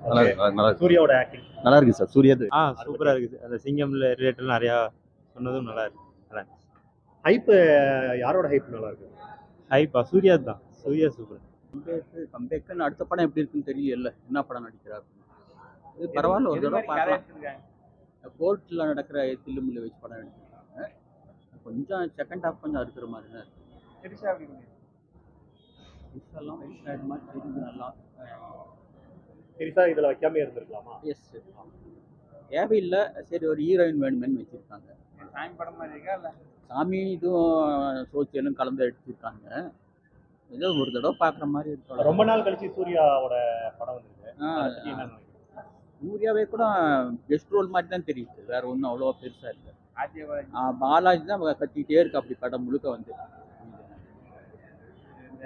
நல்லா ஓகே. இருக்கு நல்லா இருக்கு சூர்யாவோட ஆக்டிங் நல்லா இருக்கு சார் சூர்யாது சூப்பரா இருக்குது. அந்த சிங்கம்ல ரிலேட்டட் நிறையா சொன்னதும் நல்லா இருக்கு. நல்லா இருந்துச்சு. ஹைப் யாரோட ஹைப் நல்லா இருக்கு? ஹைப்பா சூர்யா தான். சூர்யா சூப்பர். கம்பேக்குன்னு அடுத்த படம் எப்படி இருக்குன்னு தெரியல. என்ன படம் நடிக்கிறார் இது பரவாயில்ல, ஒரு தடவை பார்க்கலாம். கோர்ட்டில் நடக்கிற தில்லுமுள்ளு வச்சு படம் எடுத்துருக்காங்க. கொஞ்சம் செகண்ட் ஹாஃப் கொஞ்சம் இருக்கிற மாதிரி தான் இருக்கு. எல்லாம் வயசாயிடு மாதிரி தெரியுது நல்லா. பெருசா இதுல வைக்காம இருந்திருக்கலாமா? எஸ் தேவையில்லை. சரி ஒரு ஹீரோயின் வேணுமேனு வச்சிருக்காங்க. சாமி படம் மாதிரி இருக்கா இல்லை? சாமி இதுவும் சோசியலும் கலந்து எடுத்திருக்காங்க. ஏதோ ஒரு தடவை பார்க்குற மாதிரி இருக்கும். ரொம்ப நாள் கழிச்சு சூர்யாவோட படம் வந்திருக்கு. அதை பத்தி என்ன நினைக்கிறீங்க? சூர்யாவே கூட கெஸ்ட் ரோல் மாதிரி தான் தெரியுது. வேற ஒன்றும் அவ்வளோவா பெருசா இல்லை. பாலாஜி தான் கத்திக்கிட்டே இருக்கு அப்படி படம் முழுக்க வந்து. இந்த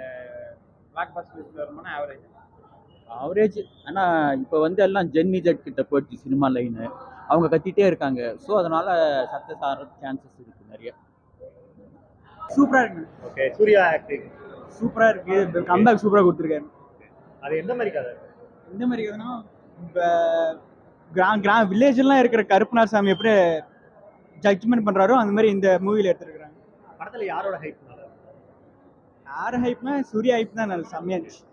பிளாக் பஸ்டர்ஸ்ல வருமானா ஆவரேஜ். ஆனால் இப்போ வந்து எல்லாம் ஜெட் கிட்ட போயிடுச்சு சினிமா லைனு. அவங்க கத்திட்டே இருக்காங்க. ஸோ அதனால சக்ஸஸ் ஆகிற சான்சஸ் இருக்கு நிறைய. சூப்பரா இருக்கு. ஓகே. சூர்யா ஆக்டிங் சூப்பரா இருக்கு. கம்பேக் சூப்பரா கொடுத்துருக்காரு. அது எந்த மாதிரி கதை? எந்த மாதிரி கதைனா, இப்போ வில்லேஜ்லாம் இருக்கிற கருப்பனார் சாமி எப்படி ஜட்ஜ்மெண்ட் பண்றாரோ அந்த மாதிரி இந்த மூவில எடுத்துருக்காங்க. படத்துல யாரோட ஹைப் நல்லா இருக்கு? யார் ஹைப்னா சூர்யா ஹைப் தான் நல்ல செம்மையா இருந்துச்சு.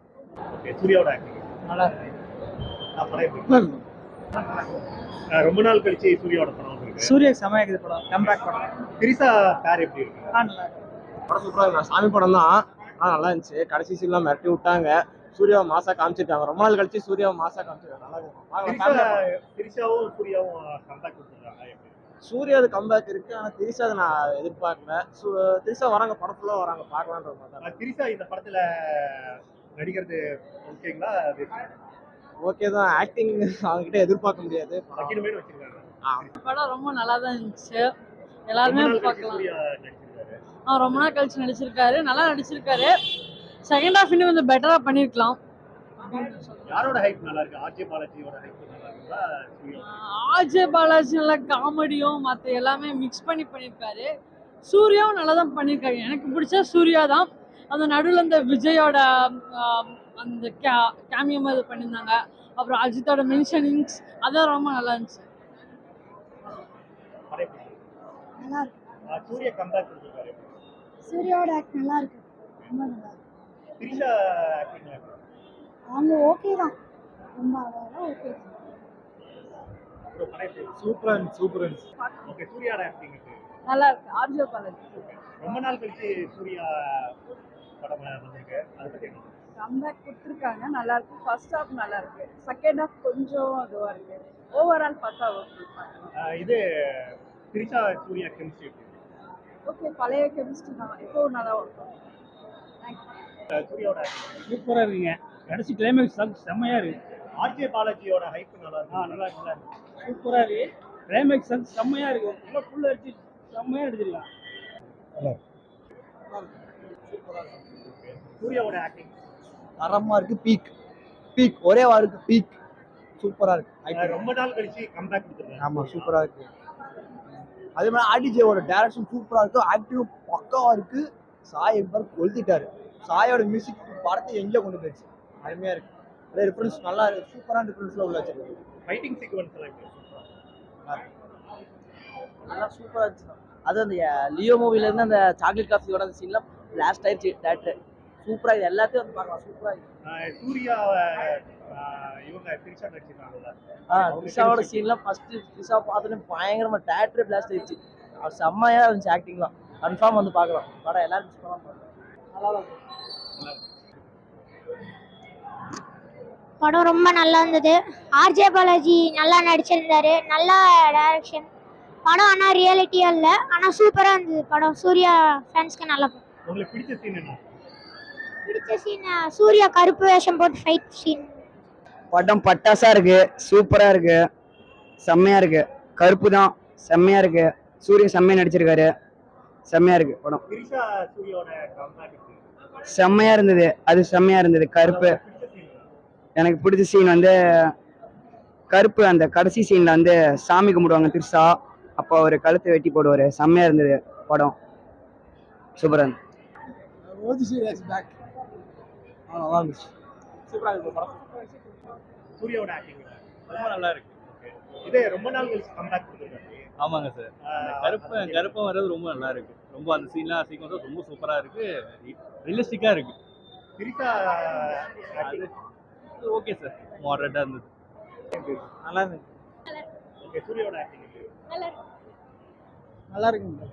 ஓகே. சூர்யாவோட ஆக்டிங் நல்லா இருக்கு. படம் எப்படி? ரொம்ப நாள் கழிச்சு சூர்யாவோட படம் வந்திருக்கு. சூர்யா செம்மையா இருக்குது படம். கம்பேக் படம். திரிசா பேர் எப்படி இருக்கு? நல்லா இருக்கு. படம் சூப்பராக இருக்கு. சாமி படம் தான். நல்லா இருந்துச்சு. கடைசி சீன்லாம் மிரட்டி விட்டாங்க. சூர்யாவை மாசா காமிச்சிருக்காங்க. ரொம்ப நாள் கழிச்சு சூர்யாவை மாசா காமிச்சிருக்காங்க. நல்லா இருக்கு. திரிசாவும் சூர்யாவும் கம்பேக் கொடுத்துருக்காங்க. எப்படி? சூர்யாது கம்பேக் இருக்கு. ஆனா திரிசா அதை நான் எதிர்பார்க்கல. திரிசா வராங்க, படம் ஃபுல்லா வராங்க, பார்க்கலான்ற மாதிரி. திரிசா இந்த படத்துல நடிக்கிறது ஓகேங்களா? ஓகே தான். ஆக்டிங் அவங்ககிட்ட எதிர்பார்க்க முடியாது. வைக்கணுமேனு வச்சிருக்காங்க. படம் ரொம்ப நல்லா தான் இருந்துச்சு. எல்லாருமே பார்க்கலாம். ரொம்ப நாள் கழிச்சு நடிச்சிருக்காரு. நல்லா நடிச்சிருக்காரு. செகண்ட் ஹாஃப் இன்னும் கொஞ்சம் பெட்டரா பண்ணிருக்கலாம். யாரோட ஹைப் நல்லா இருக்கு? ஆர்ஜே பாலாஜியோட ஹைப் நல்லா இருக்குங்களா? ஆர்ஜே பாலாஜி நல்லா காமெடியும் மற்ற எல்லாமே மிக்ஸ் பண்ணியிருக்காரு. சூர்யாவும் நல்லா தான் பண்ணியிருக்காரு. எனக்கு பிடிச்ச சூர்யா தான். அந்த நடுவில் அந்த விஜயோட அந்த கேமியோ மாதிரி பண்ணியிருந்தாங்க. அப்புறம் அஜித்தோட மென்ஷனிங்ஸ் அதான் ரொம்ப நல்லா இருந்துச்சு. நல்லா இருக்கு. சூர்யா கம்பேக் கொடுத்திருக்காரு. சூர்யாவோட ஆக்ட் நல்லா இருக்கு. ரொம்ப நல்லா இருக்கு. திரிஷா ஆக்டிங் அவங்க ஓகே தான். ரொம்ப அழகா ஓகே. சூப்பரா இருந்துச்சு. சூப்பரா இருந்துச்சு. ஓகே. சூர்யாவோட ஆக்டிங் நல்லா இருக்கு. ஆர்ஜே பாலாஜி ரொம்ப நாள் கழிச்சு சூர்யா படம் வந்திருக்கு. அதை பத்தி என்ன? கம்பேக் கொடுத்துருக்காங்க. நல்லா இருக்கு. ஃபர்ஸ்ட் ஹாஃப் நல்லா இருக்கு. செகண்ட் ஹாஃப் கொஞ்சம் இதுவா இருக்கு. ஓவரால் பார்த்தா ஓகே. இது திரிஷா சூர்யா கெமிஸ்ட்ரி ஓகே. பழைய கெமிஸ்ட்ரி தான். இப்போ நல்லா இருக்கும். சூர்யாவோட சூப்பரா இருக்குங்க. கடைசி கிளைமேக்ஸ் செம்மையா இருக்கு. ஆர்ஜே பாலாஜியோட ஹைப் நல்லா இருக்கு. நல்லா இருக்கு. சூப்பரா இருக்கு. கிளைமேக்ஸ் செம்மையா இருக்கு. நல்லா ஃபுல்லா அடிச்சு செம்மையா எடுத்துருக்காங்க. சூர்யாவோட ஆக்டிங் தரமா இருக்கு. பீக் ஒரே வாருக்கு பீக். சூப்பரா இருக்கு. ரொம்ப நாள் கழிச்சு கம்பேக் கொடுத்துருக்காங்க. ஆமா, சூப்பரா இருக்கு. அதே மாதிரி ஆர்டிஜேவோட டைரக்ஷன் சூப்பரா இருக்கு. ஆக்டிவ் பக்காவா இருக்கு. சாய் எம்பர் கொளுத்திட்டாரு. சாயோட மியூசிக் படத்தை எங்கே கொண்டு போயிடுச்சு. அருமையா இருக்கு. அதே ரெஃபரன்ஸ் நல்லா இருக்கு. சூப்பரான ரெஃபரன்ஸ்ல உள்ள வச்சிருக்கு. ஃபைட்டிங் சீக்வென்ஸ் எல்லாம் எப்படி? நல்லா சூப்பராக இருந்துச்சு. அது அந்த லியோ மூவிலேருந்து அந்த சாக்லேட் காஃபியோட அந்த சீன்லாம் லாஸ்ட் ஆயிடுச்சு தேட்டர். சூப்பராக இது எல்லாத்தையும் வந்து பார்க்கலாம். சூப்பராக இருக்கு. சூர்யா இவங்க திரிஷா நடிச்சிருக்காங்கல்ல, திரிஷாவோட சீன்லாம் ஃபஸ்ட்டு திரிஷா பார்த்தோன்னே பயங்கரமாக தேட்டரே பிளாஸ்ட் ஆயிடுச்சு. அவர் செம்மையாக இருந்துச்சு. ஆக்டிங்லாம் கன்ஃபார்ம் வந்து பார்க்கலாம். படம் எல்லாரும் மிஸ் பண்ணாமல் பார்க்கலாம். நல்லா இருக்கும். படம் ரொம்ப நல்லா இருந்தது. ஆர்ஜே பாலாஜி நல்லா நடிச்சிருந்தாரு. நல்லா டைரக்ஷன். படம் ஆனால் ரியாலிட்டியா இல்லை, ஆனால் சூப்பராக இருந்தது படம். சூர்யா ஃபேன்ஸ்க்கு நல்லா. உங்களுக்கு பிடிச்ச சீன் என்ன? பிடிச்ச சீன் சூர்யா கருப்பு வேஷம் போட்டு ஃபைட் சீன். படம் பட்டாசா இருக்கு. சூப்பரா இருக்கு. செம்மையா இருக்கு. கருப்பு தான் செம்மையா இருக்கு. சூர்யா செம்மையா நடிச்சிருக்காரு. செம்மையா இருக்கு படம். திரிஷா சூர்யாவோட கம்பேக் செம்மையா இருந்தது. அது செம்மையா இருந்தது. கருப்பு எனக்கு பிடிச்ச சீன் வந்து கருப்பு. அந்த கடைசி சீன்ல வந்து சாமி கும்பிடுவாங்க திரிஷா. அப்போ ஒரு கழுத்தை வெட்டி போடுவாரு. செம்மையா இருந்தது படம். சூப்பரா இருந்தது. நல்லா இருந்துச்சு. சூப்பரா இருக்கு படம். சூர்யாவோட ஆக்டிங் ரொம்ப நல்லா இருக்கு. இது ரொம்ப நாள் கழிச்சு கம்பேக் கொடுத்துருக்காரு. ஆமாங்க சார். கருப்பம் வர்றது ரொம்ப நல்லா இருக்கு. ரொம்ப அந்த சீக்வன்ஸ் ரொம்ப சூப்பரா இருக்கு. ரியலிஸ்டிக்கா இருக்கு. Trisha acting okay sir. மாடரேட்டா இருந்தது. நல்லா இருந்துச்சு. ஓகே. சூர்யாவோட ஆக்டிங் நல்லா இருக்குங்க.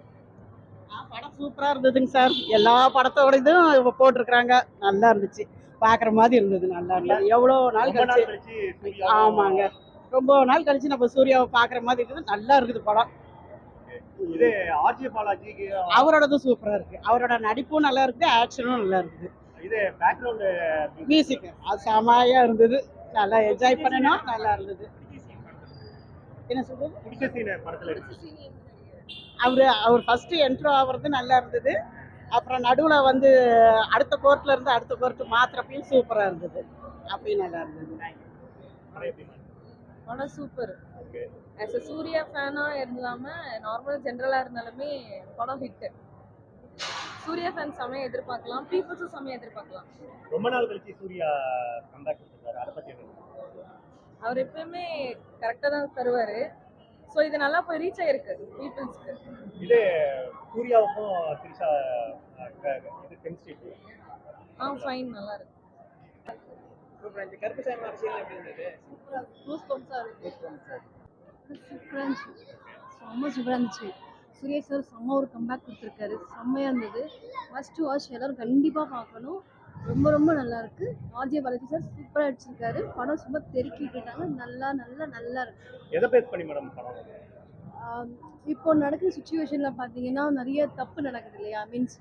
படம் சூப்பரா இருந்ததுங்க சார். எல்லா படத்தோட இதுவும் போட்டிருக்கிறாங்க. நல்லா இருந்துச்சு. பாக்குற மாதிரி இருந்தது. நல்லா இருந்தது. எவ்வளோ நாள் ரொம்ப நாள் கழிச்சு. கழிச்சு சூர்யா ஆமாங்க. ரொம்ப நாள் கழிச்சு நம்ம சூர்யாவை பாக்குற மாதிரி இருக்குது. நல்லா இருக்குது படம். இது ஆர்ஜே பாலாஜிக்கு அவரோடதும் சூப்பரா இருக்கு. அவரோட நடிப்பும் நல்லா இருக்குது. ஆக்ஷனும் நல்லா இருக்குது. இது பேக்ரவுண்ட் மியூசிக் அது செமையா இருந்தது. நல்லா என்ஜாய் பண்ணணும். நல்லா இருந்தது. என்ன சொல்றது? பிடிச்ச சீன் படத்துல இருக்கு. அவர் ஃபர்ஸ்ட் என்ட்ரோ ஆகுறது நல்லா இருந்தது. அப்புறம் நடுவுல வந்து அடுத்த கோர்ட்ல இருந்து அடுத்த கோர்ட் மாத்திரப்பையும் சூப்பரா இருந்தது. அப்பயும் நல்லா இருந்தது. படம் எப்படி இருக்கு? படம் super. Okay. As a Suriya ஃபேனா இல்லாம நார்மல் ஜென்ரலா இருந்தாலுமே படம் ஹிட். சூர்யா ஃபேன் செமையா எதிர்பார்க்கலாம். பீப்புள்ஸும் செமையா எதிர்பார்க்கலாம். ரொம்ப நாள் கழிச்சு சூர்யா கம்பேக் கொடுத்துருக்காரு. அதை பத்தி என்ன? அவர் எப்பயுமே கரெக்டா தான் தருவாரு. ஸோ இது நல்லா போய் ரீச் ஆயிருக்கு பீப்புள்ஸ்க்கு. இது சூர்யாவுக்கும் திரிஷா இது கெமிஸ்ட்ரி ஃபைன் நல்லா இருக்கு. இந்த கருப்பு சாமி அரசியல் எப்படி இருந்தது? ப்ளூஸ் பம்ப்ஸா இருக்கு. சூப்பராக இருந்துச்சு. செம்ம சூப்பராக இருந்துச்சு. சூர்யா சார் செம்ம ஒரு கம்பேக் கொடுத்துருக்காரு. செம்மையாக இருந்தது. Must watch. எல்லாரும் கண்டிப்பாக பார்க்கணும். ரொம்ப ரொம்ப நல்லா இருக்கு. ஆர்ஜே பாலாஜி சார் சூப்பராக அடிச்சிருக்காரு. படம் சும்மா தெருக்கி விட்டுட்டாங்க. நல்லா நல்லா நல்லா இருக்கு. எதை பேஸ் பண்ணி மேடம் படம்? இப்போ நடக்கிற சுச்சுவேஷனில் பார்த்தீங்கன்னா நிறைய தப்பு நடக்குது இல்லையா? மீன்ஸ்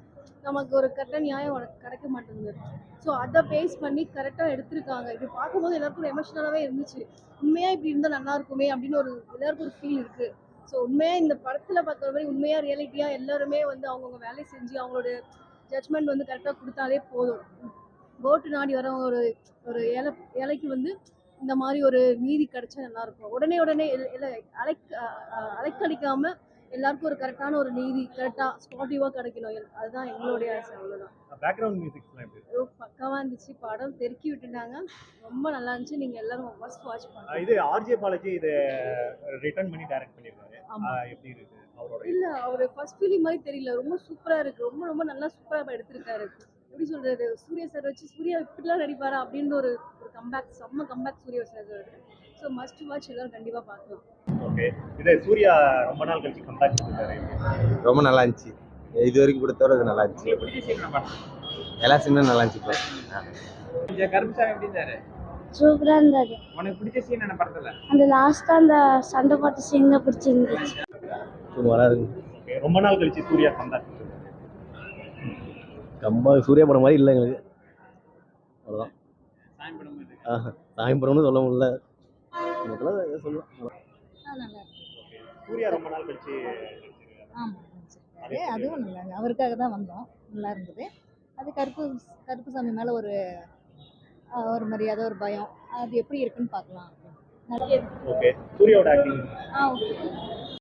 நமக்கு ஒரு கரெக்டாக நியாயம் கிடைக்க மாட்டேங்குது. ஸோ அதை பேஸ் பண்ணி கரெக்டாக எடுத்திருக்காங்க. இது பார்க்கும்போது எல்லாருக்கும் எமோஷனலாகவே இருந்துச்சு. உண்மையாக இப்படி இருந்தால் நல்லா இருக்குமே அப்படின்னு எல்லாருக்கும் ஒரு ஃபீல் இருக்குது. ஸோ உண்மையாக இந்த படத்தில் பார்க்குற மாதிரி உண்மையாக ரியாலிட்டியாக எல்லாருமே வந்து அவங்கவுங்க வேலையை செஞ்சு அவங்களோட ஜட்ஜ்மெண்ட் வந்து கரெக்டாக கொடுத்தாலே போதும். ஓட்டு நாடி வர ஒரு ஒரு ஏழைக்கு வந்து இந்த மாதிரி ஒரு நீதி கிடைச்சா நல்லாயிருக்கும். உடனே அலைக்கழிக்காமல் எல்லாருக்கும் ஒரு கரெக்டான ஒரு நீதி கரெக்டாக ஸ்பாட்டிவாக கிடைக்கணும். அதுதான் எங்களுடைய ஆசை. அவ்வளோதான். பேக்ரவுண்ட் மியூசிக்ஸ்லாம் எப்படி? பக்காவாக இருந்துச்சு. படம் தெருக்கி விட்டுட்டாங்க. ரொம்ப நல்லா இருந்துச்சு. நீங்கள் எல்லாரும் ஃபர்ஸ்ட் வாட்ச் பண்ணுங்க. இது ஆர்ஜே பாலாஜி இது ரிட்டர்ன் பண்ணி டைரக்ட் பண்ணிருக்காரு. எப்படி இருக்கு அவரோட? இல்லை அவர் ஃபர்ஸ்ட் ஃபீலிங் மாதிரி தெரியல. ரொம்ப சூப்பராக இருக்குது. ரொம்ப ரொம்ப நல்லா சூப்பராக எடுத்திருக்காரு. எப்படி சொல்கிறது? சூர்யா சார் வச்சு சூர்யா இப்படிலாம் நடிப்பாரா அப்படின்னு ஒரு கம்பேக். செம்ம comeback Suriya sir. So must watch. எல்லாரும் கண்டிப்பாக பார்க்கலாம். ஓகே. இது சூர்யா ரொம்ப நாள் கழிச்சு கம்பேக் கொடுத்தாரு. ரொம்ப நல்லா இருந்துச்சு. இது வரைக்கும் கொடுத்தவரை இது நல்லா இருந்துச்சு. உங்களுக்கு பிடிச்ச சீன் படம்? எல்லா சீனும் நல்லா இருந்துச்சு. இந்த கருப்பு சாமி எப்படி இருந்தாரு? சூப்பராக இருந்தது. உனக்கு பிடிச்ச சீன் என்ன படத்துல? அந்த லாஸ்ட்டாக அந்த சண்டை போட்ட சீன் தான் பிடிச்சிருந்துச்சு. சூப்பராக இருக்கு. ஓகே. ரொம்ப நாள் கழிச்சு சூர்யா கம்பேக் கொடுத்தாரு. சூர்யா படம் மாதிரி இல்லை எங்களுக்கு. அவ்வளோதான். சாமி படம் இது. சாமி படம்னு சொல்ல முடியல. சொல்லலாம். நல்லா இருக்கு. ஓகே. சூர்யா ரொம்ப நாள் கழிச்சு நடிச்சிருக்காரு. ஆமாம் நடிச்சிருக்காரு. அதுவும் நல்லா இருக்கு. அவருக்காக தான் வந்தோம். நல்லா இருந்தது. அது கருப்பு சாமி மேலே ஒரு மரியாதை ஒரு பயம். அது எப்படி இருக்குன்னு பார்க்கலாம். ஓகே. சூர்யாவோட ஆக்டிங் ஓகே.